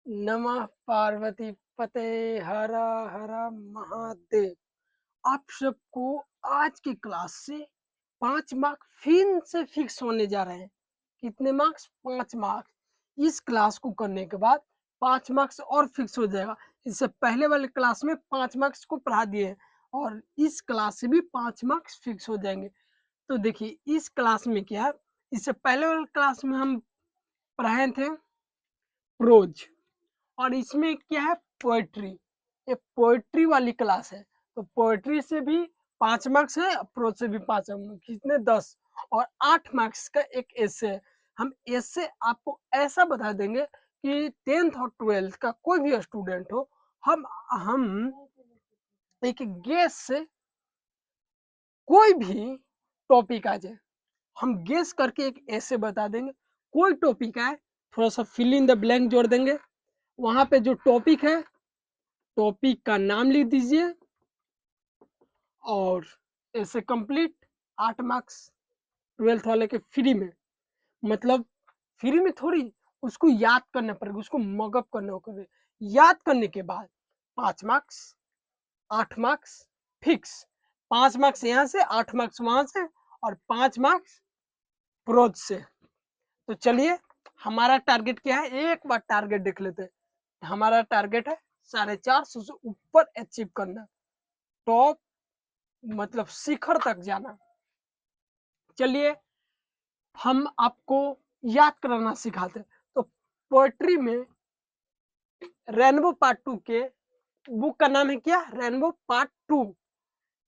नमः पार्वती पते हर हर महादेव। आप सबको आज की क्लास से 5 मार्क फिर से फिक्स होने जा रहे हैं। कितने मार्क्स? 5 मार्क्स। इस क्लास को करने के बाद 5 मार्क्स और फिक्स हो जाएगा। इससे पहले वाले क्लास में 5 मार्क्स को पढ़ा दिए हैं और इस क्लास से भी 5 मार्क्स फिक्स हो जाएंगे। तो देखिए इस क्लास में क्या है, इससे पहले वाले क्लास में हम पढ़ाए थे प्रोज और इसमें क्या है, पोएट्री। ये पोएट्री वाली क्लास है, तो पोएट्री से भी 5 मार्क्स है, प्रोज से भी 5 मार्क्स, कितने 10 और 8 मार्क्स का एक एसे है। हम एसे आपको ऐसा बता देंगे कि 10th और 12th का कोई भी स्टूडेंट हो, हम एक गेस से कोई भी टॉपिक आ जाए, हम गेस करके एक ऐसे बता देंगे। कोई टॉपिक आए, थोड़ा सा फिल इन द ब्लैंक जोड़ देंगे, वहां पे जो टॉपिक है टॉपिक का नाम लिख दीजिए और ऐसे कंप्लीट। 8 मार्क्स 12th वाले के फ्री में, मतलब फ्री में थोड़ी, उसको याद करना पड़ेगा, उसको मगअप करना होगा। याद करने के बाद 5 मार्क्स 8 मार्क्स फिक्स। 5 मार्क्स यहाँ से, 8 मार्क्स वहां से और 5 मार्क्स प्रोज से। तो चलिए हमारा टारगेट क्या है, एक बार टारगेट देख लेते हैं। हमारा टारगेट है 450 से ऊपर अचीव करना, टॉप मतलब शिखर तक जाना। चलिए हम आपको याद कराना सिखाते हैं। तो पोएट्री में रेनबो पार्ट 2 के बुक का नाम है क्या, रेनबो पार्ट 2,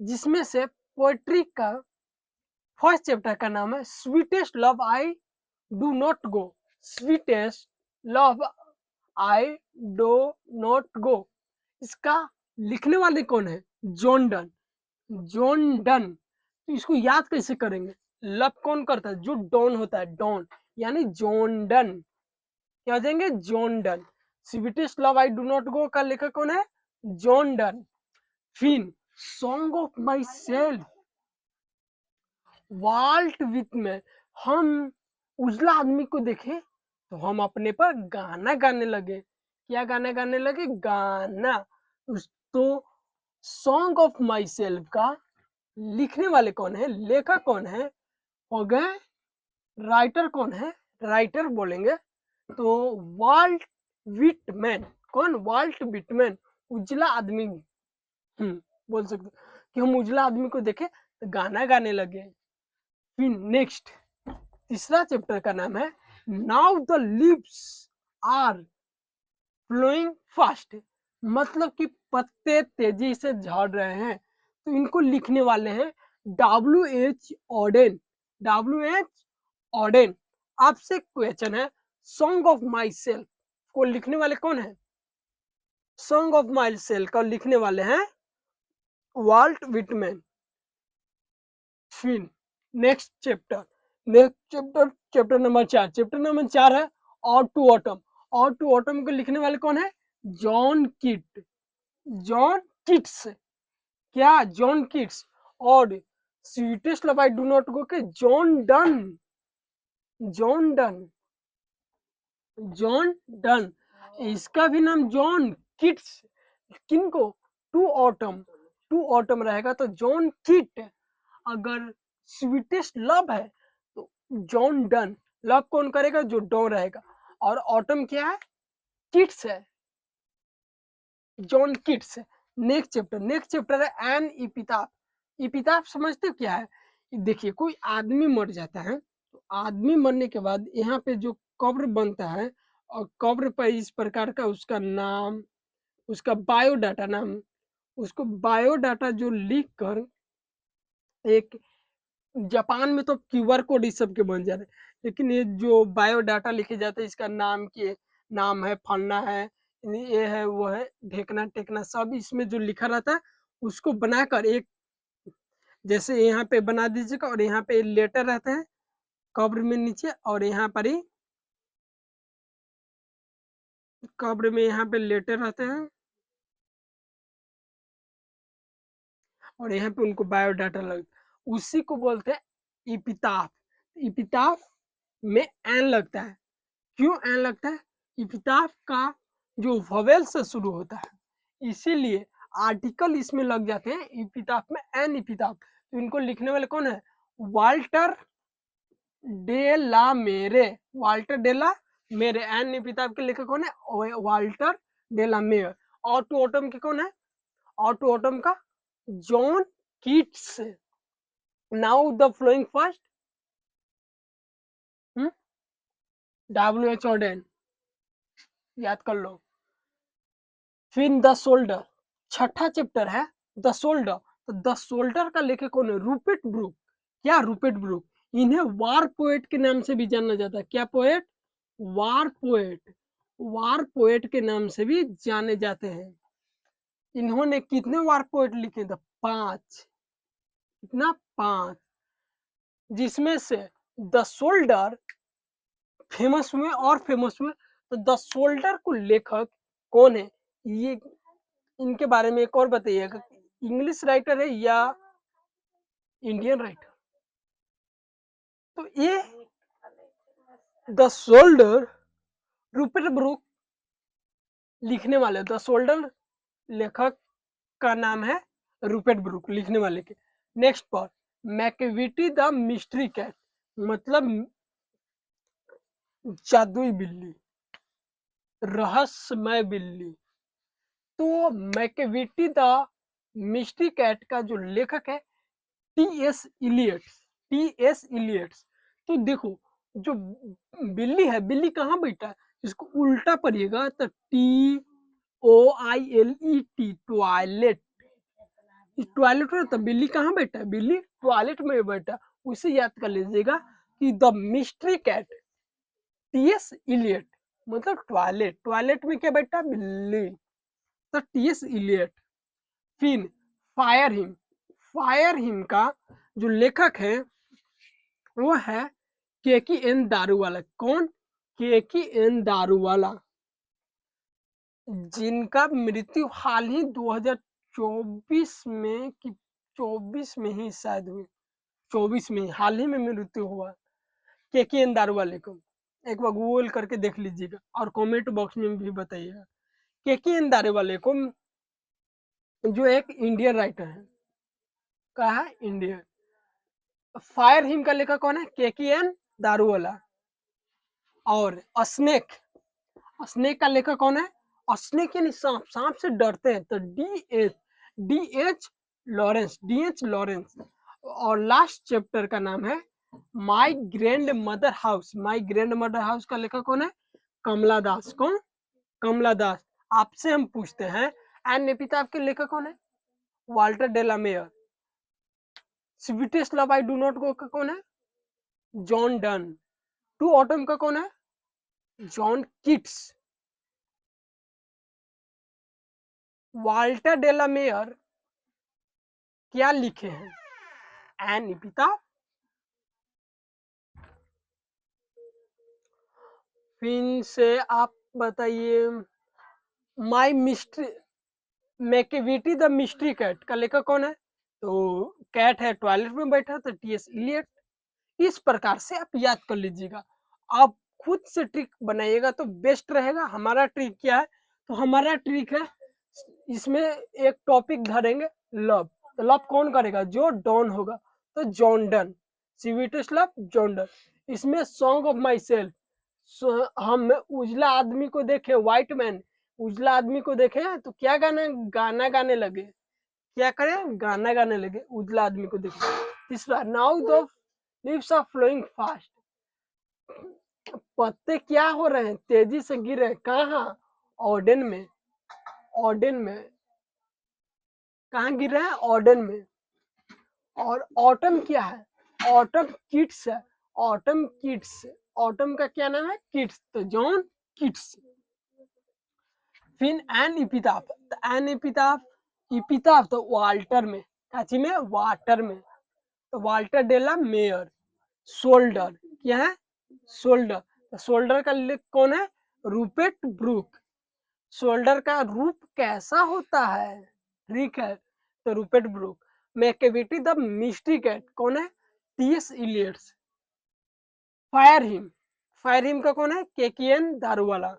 जिसमें से पोएट्री का फर्स्ट चैप्टर का नाम है sweetest love I do not go. Sweetest love I do not go. इसका लिखने वाले कौन है, जॉन डन। John done. तो इसको याद कैसे करेंगे, लव कौन करता है, जो डॉन होता है, डॉन यानी जॉन डन। क्या हो जाएंगे, John Donne. Sweetest love I do not go का लेखक कौन है, जॉन डन। फिर song of myself, Walt Whitman. हम उजला आदमी को देखे तो हम अपने पर गाना गाने लगे। क्या गाना गाने लगे, गाना। तो सॉन्ग ऑफ माई सेल्फ का लिखने वाले कौन है, लेखक कौन है, हो गए राइटर कौन है, राइटर बोलेंगे तो वाल्ट विटमैन। कौन, वाल्ट विटमैन, उजला आदमी। बोल सकते कि हम उजला आदमी को देखे तो गाना गाने लगे। फिर नेक्स्ट तीसरा चैप्टर का नाम है now the leaves are flowing fast, मतलब कि पत्ते तेजी से झड़ रहे हैं। तो इनको लिखने वाले हैं W.H. ऑडेन। W.H. ऑडेन। आपसे क्वेश्चन है, सॉन्ग ऑफ माई सेल्फ को लिखने वाले कौन है, सॉन्ग ऑफ माई सेल्फ का लिखने वाले हैं वाल्ट विटमैन। फिर next chapter chapter number 4। Chapter number 4 है और टू ऑटम। और टू ऑटम को लिखने वाले कौन है, जॉन किट। John Keats. क्या, जॉन किट्स। और sweetest love I do not go के John Donne. John Donne. John Donne. इसका भी नाम जॉन किट्स। किनको, टू ऑटम। टू ऑटम रहेगा तो जॉन किट। अगर स्वीटेस्ट लव है तो जॉन डन। लव कौन करेगा, जो डॉन रहेगा। और ऑटम क्या है, किट्स है, जॉन किट्स। नेक्स्ट चैप्टर है एन इपिताफ। इपिताफ समझते हो क्या है, देखिए कोई आदमी मर जाता है तो आदमी मरने के बाद यहाँ पे जो कब्र बनता है और कब्र पर इस प्रकार का उसका नाम, उसका बायोडाटा नाम, उसको बायोडाटा जो लिख कर, एक जापान में तो क्यूआर कोड इस सब के बन जा रहे हैं, लेकिन ये जो बायोडाटा लिखे जाते हैं, इसका नाम के नाम है, फलना है, ये है, वो है, ढेकना टेकना सब इसमें जो लिखा रहता है, उसको बनाकर एक जैसे यहाँ पे बना दीजिएगा और यहाँ पे लेटर रहते हैं कब्र में नीचे, और यहाँ पर ही कब्र में यहाँ पे लेटर रहते हैं और यहाँ पे उनको बायोडाटा लगता है, उसी को बोलते हैं इपिताफ। इपिताफ में एन लगता है। क्यों एन लगता है, इपिताफ का जो वोवेल से शुरू होता है, इसीलिए आर्टिकल इसमें लग जाते हैं इपिताफ में, एन इपिताफ। तो इनको लिखने वाले कौन है? वाल्टर डे ला मेरे, वाल्टर डे ला मेरे। एन इपिताफ के लेखक कौन है? Walter de la Mare. और टू ऑटम के कौन है? और टू ऑटम का John Keats. Now the flowing first, W.H. Auden, याद कर लो। फिर द सोल्डर, छठा चैप्टर है द सोल्डर। तो द सोल्डर का लेखक कौन है? Rupert Brooke. क्या? Rupert Brooke. इन्हें वार पोएट के नाम से भी जाना जाता है। क्या पोएट? वार पोएट। वार पोएट के नाम से भी जाने जाते हैं। इन्होंने कितने वार पोएट लिखे थे? 5। कितना? 5। जिसमें से द सोल्डर फेमस हुए और फेमस हुए। तो द सोल्डर को लेखक कौन है? ये इनके बारे में एक और बताइएगा, इंग्लिश राइटर है या इंडियन राइटर? तो ये द सोल्डर रूपर्ट ब्रूक लिखने वाले, द सोल्डर लेखक का नाम है रूपर्ट ब्रूक, लिखने वाले के। नेक्स्ट पर मैकविटी द मिस्ट्री कैट, मतलब जादुई बिल्ली, रहस्यमय बिल्ली। तो मैकविटी द मिस्ट्री कैट का जो लेखक है टी.एस. इलियट्स। टी.एस. इलियट्स। तो देखो, जो बिल्ली है, बिल्ली कहाँ बैठा है? इसको उल्टा पढ़िएगा तो TOILET, टॉयलेट। टॉयलेट है तो बिल्ली कहाँ बैठा है? बिल्ली टॉयलेट में बैठा। उसे याद कर लीजिएगा कि the mystery cat T S. Eliot, मतलब टॉयलेट। टॉयलेट में क्या बैठा? बिल्ली। तो टी.एस. इलियट। फिर फायर हिम, फायर हिम का जो लेखक है वो है KK.N. दारूवाला। कौन? KK.N. दारूवाला, जिनका मृत्यु हाल ही 2024 में कि 24 में ही शायद हुई, 24 में हाल ही में मृत्यु हुआ KK.N. दारूवाले को। एक बार गूगल करके देख लीजिएगा और कमेंट बॉक्स में भी बताइएगा। KK.N. दारूवाले को जो एक इंडियन राइटर है, कहा है इंडियन। फायर हिम का लेखक कौन है? KK.N. दारूवाला। और स्नेक, स्नेक का लेखक कौन है? स्नेक यानी सांप, सांप से डरते हैं तो डी एच लॉरेंस। और लास्ट चैप्टर का नाम है my grand mother house. My grand mother house का लेखक कौन है? कमला दास। कौन? कमला दास। आपसे हम पूछते हैं एन एपिताफ के लेखक कौन है? Walter de la Mare. Sweetest love I do not go का कौन है? John done. टू ऑटम का कौन है? John Keats. Walter de la Mare क्या लिखे हैं? An epitaph. फिर से आप बताइए। My mystery, Macavity the mystery cat का लेखक कौन है? तो कैट है टॉयलेट में बैठा तो टी.एस. इलियट। इस प्रकार से आप याद कर लीजिएगा। आप खुद से ट्रिक बनाइएगा तो बेस्ट रहेगा। हमारा ट्रिक क्या है? तो हमारा ट्रिक है, इसमें एक टॉपिक धरेंगे लव। तो लव कौन करेगा? जो डॉन होगा, तो John Donne. Sweetest love John Donne. इसमें सॉन्ग ऑफ माई सेल्फ, हम उजला आदमी को देखे, व्हाइट मैन उजला आदमी को देखे तो क्या गाना गाने लगे। क्या करें? गाना गाने लगे उजला आदमी को देखे। तीसरा, now the leaves are flowing fast, पत्ते क्या हो रहे हैं? तेजी से गिर रहे हैं। कहाँ? ऑर्डन में। ऑर्डन में। कहाँ गिर रहे हैं? ऑर्डन में। और ऑटम क्या है? ऑटम किड्स है। Autumn kids. ऑटम का क्या नाम है? किड्स। तो जॉन किड्स। फिर एन इपिताफ, तो एन इपिताफ, इपिताफ तो वाल्टर में, काची में? वाटर में। तो वाल्टर डेला मेयर। शोल्डर क्या है? शोल्डर। तो शोल्डर का लेख कौन है? रूपेट ब्रूक। शोल्डर का रूप कैसा होता है? ठीक है, तो Rupert Brooke. Macavity the mystery cat कौन है? टी.एस. Eliot's. Fire him, fire him का कौन है? KK.N. दारूवाला।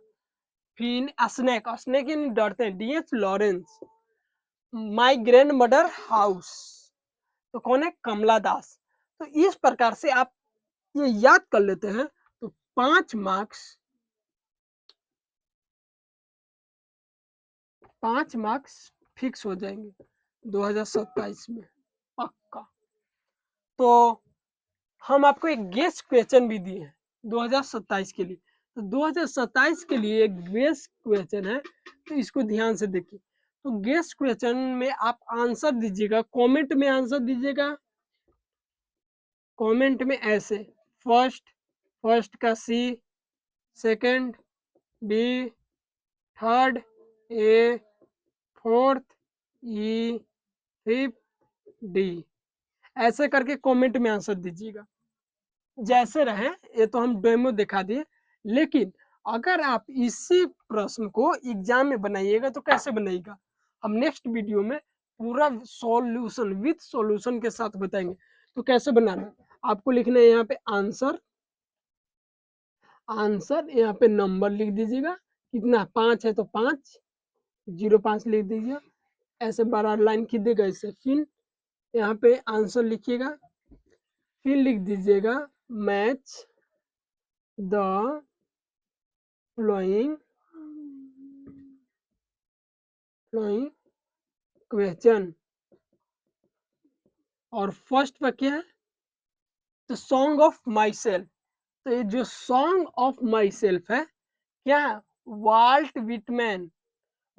फिर स्नैक, स्नैक यानी डरते हैं, DH Lawrence. My grand mother house, तो कौन है, कमला दास। तो इस प्रकार से आप ये याद कर लेते हैं तो 5 मार्क्स, 5 मार्क्स फिक्स हो जाएंगे 2027 में पक्का। तो हम आपको एक गेस्ट क्वेश्चन भी दिए हैं 2027 के लिए। तो 2027 के लिए एक गेस्ट क्वेश्चन है, तो इसको ध्यान से देखिए। तो गेस्ट क्वेश्चन में आप आंसर दीजिएगा, कमेंट में आंसर दीजिएगा। कमेंट में ऐसे, फर्स्ट, फर्स्ट का C, second B, third A, fourth E, fifth D, ऐसे करके कमेंट में आंसर दीजिएगा। जैसे रहे, ये तो हम डेमो दिखा दिए, लेकिन अगर आप इसी प्रश्न को एग्जाम में बनाइएगा तो कैसे बनाइएगा, हम नेक्स्ट वीडियो में पूरा सॉल्यूशन विथ सॉल्यूशन के साथ बताएंगे। तो कैसे बनाना, आपको लिखना है यहाँ पे आंसर, आंसर यहाँ पे नंबर लिख दीजिएगा, कितना 5 है तो 5, 05 लिख दीजिए, ऐसे बड़ा लाइन खींचेगा इससे, फिर यहाँ पे आंसर लिखिएगा, फिर लिख दीजिएगा मैच द फ्लोइंग क्वेश्चन। और फर्स्ट पर क्या है, तो सॉन्ग ऑफ माई सेल्फ। तो ये जो सॉन्ग ऑफ माई सेल्फ है क्या है, वाल्ट विटमैन,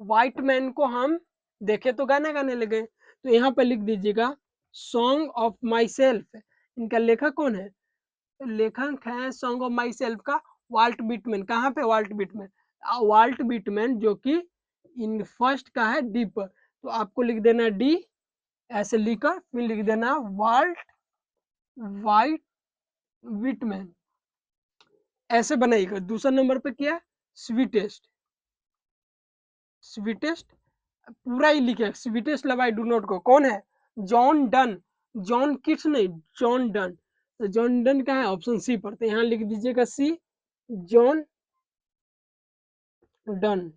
वाइटमैन को हम देखे तो गाना गाने लगे, तो यहाँ पर लिख दीजिएगा सॉन्ग ऑफ माई सेल्फ। इनका लेखक कौन है, लेखक है सॉन्ग ऑफ माई सेल्फ का वाल्ट विटमैन। कहाँ पे, वाल्ट विटमैन, वाल्ट विटमैन जो कि इन फर्स्ट का है डी पर, तो आपको लिख देना डी, ऐसे लिखकर फिर लिख देना वाल्ट वाइट विटमैन, ऐसे बनाइएगा। दूसरा नंबर पे क्या है, स्वीटेस्ट, स्वीटेस्ट पूरा ही लिखे, sweetest love I do not गो, कौन है, जॉन डन, जॉन किट्स नहीं, जॉन डन। तो जॉन डन का है ऑप्शन सी पर, तो यहाँ लिख दीजिएगा सी, जॉन डन,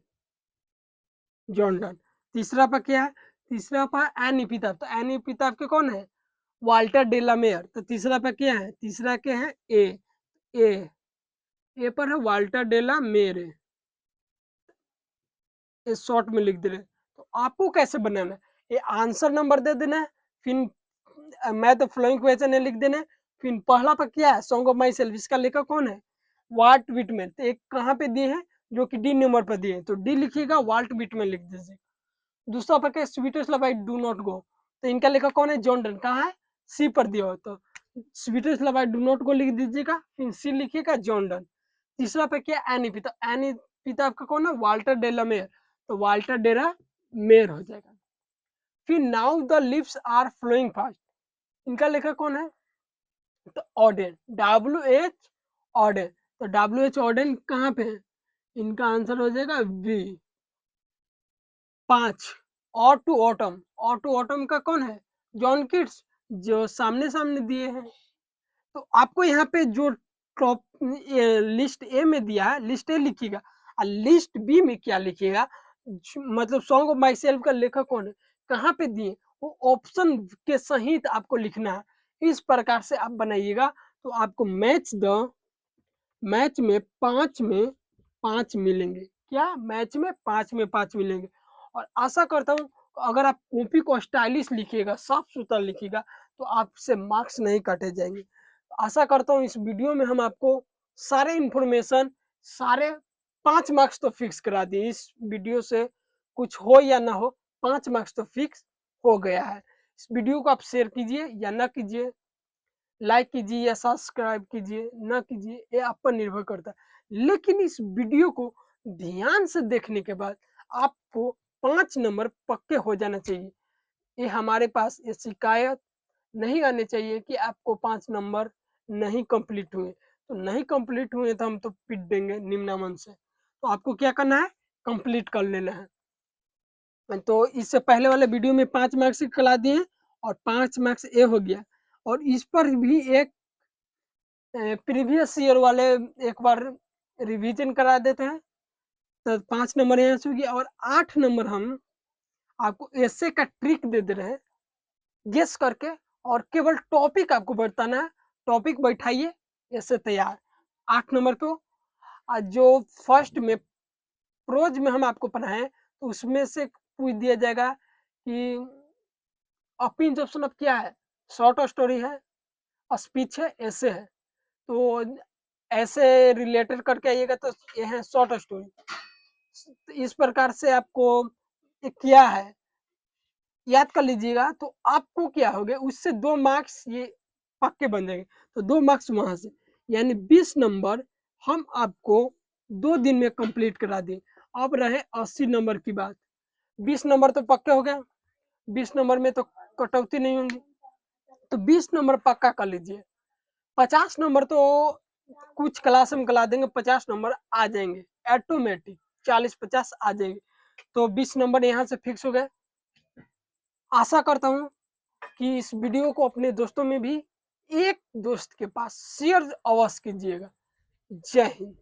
जॉन डन। तीसरा पर क्या है, तीसरा पर एन इपिताफ, तो एन इपिताफ के कौन है, वाल्टर डेलामेयर। तो तीसरा पर क्या है, तीसरा के है ए पर है वाल्टर डेला मेरे, ये शॉर्ट में लिख दे रहे। तो आपको कैसे बनाना है, ये आंसर नंबर दे देना है, फिर मैं तो फ्लोइंग क्वेश्चन है लिख देना है, फिर पहला पर क्या है, सॉन्ग ऑफ माई सेल्फ, इसका लेखक कौन है, वाल्ट विटमैन। तो एक कहाँ पे दिए हैं, जो कि डी नंबर पर दिए हैं, तो डी लिखिएगा, वाल्ट विटमैन लिख दीजिए। दूसरा पर क्या, sweetest love I do not गो, तो इनका लेखक कौन है, जॉन डन, कहाँ है, सी पर दिया हो, तो sweetest love I do not गो लिख दीजिएगा, फिर सी लिखिएगा, जॉन डन। तीसरा पे क्या, एनी पिता, एनी पिता आपका कौन है, वाल्टर डेला मेयर, तो वाल्टर डेरा मेयर हो जाएगा। फिर now the lips are flowing fast, इनका लेखक कौन है, तो ऑडेन, WH ऑडेन, तो WH ऑडेन कहाँ पे है, इनका आंसर हो जाएगा बी 5। और टू ऑटम, और टू ऑटम का कौन है, जॉन किट्स, जो सामने सामने दिए हैं। तो आपको यहाँ पे जो टॉप लिस्ट ए में दिया है, लिस्ट ए लिखिएगा, और लिस्ट बी में क्या लिखिएगा, मतलब सॉन्ग ऑफ माई सेल्फ का लेखक कौन है, कहाँ पे दिए, वो ऑप्शन के सहित आपको लिखना है। इस प्रकार से आप बनाइएगा, तो आपको मैच में 5 मिलेंगे, क्या मैच में 5 मिलेंगे। और आशा करता हूँ अगर आप कॉपी को स्टाइलिश लिखिएगा, साफ सुथरा लिखिएगा, तो आपसे मार्क्स नहीं काटे जाएंगे। आशा करता हूँ इस वीडियो में हम आपको सारे इंफॉर्मेशन, सारे 5 मार्क्स तो फिक्स करा दिए। इस वीडियो से कुछ हो या ना हो, 5 मार्क्स तो फिक्स हो गया है। इस वीडियो को आप शेयर कीजिए या ना कीजिए, लाइक कीजिए या सब्सक्राइब कीजिए ना कीजिए, ये आप पर निर्भर करता है। लेकिन इस वीडियो को ध्यान से देखने के बाद आपको 5 नंबर पक्के हो जाना चाहिए। ये हमारे पास ये शिकायत नहीं आने चाहिए कि आपको 5 नंबर नहीं कंप्लीट हुए, तो नहीं कंप्लीट हुए तो हम तो पीट देंगे निम्नामन से। तो आपको क्या करना है, कंप्लीट कर लेना है। तो इससे पहले वाले वीडियो में 5 मार्क्स करा दिए और 5 मार्क्स ए हो गया, और इस पर भी एक प्रीवियस ईयर वाले एक बार रिवीजन करा देते हैं। तो 5 नंबर यहाँ से हो गया और 8 नंबर हम आपको ऐसे का ट्रिक दे दे रहे हैं, गेस करके, और केवल टॉपिक आपको बताना है, टॉपिक बैठाइए, ऐसे तैयार। 8 नंबर को जो फर्स्ट में प्रोज में हम आपको पढ़ाएं तो उसमें से पूछ दिया जाएगा कि अपीन ऑप्शन अब क्या है, शॉर्ट स्टोरी है, स्पीच है, ऐसे है। तो ऐसे रिलेटेड करके आइएगा तो ये है शॉर्ट स्टोरी। इस प्रकार से आपको क्या है याद कर लीजिएगा, तो आपको क्या हो गया, उससे 2 मार्क्स ये पक्के बन जाएंगे। तो 2 मार्क्स वहां से, यानी 20 नंबर हम आपको 2 दिन में कंप्लीट करा दिए। अब रहे 80 नंबर की बात। 20 नंबर तो पक्के हो गया, 20 नंबर में तो कटौती नहीं होंगी, तो 20 नंबर पक्का कर लीजिए। 50 नंबर तो कुछ क्लास में करा देंगे, 50 नंबर आ जाएंगे ऑटोमेटिक, 40-50 आ जाएंगे। तो 20 नंबर यहाँ से फिक्स हो गए। आशा करता हूँ कि इस वीडियो को अपने दोस्तों में भी एक दोस्त के पास शेयर अवश्य कीजिएगा। जय हिंद।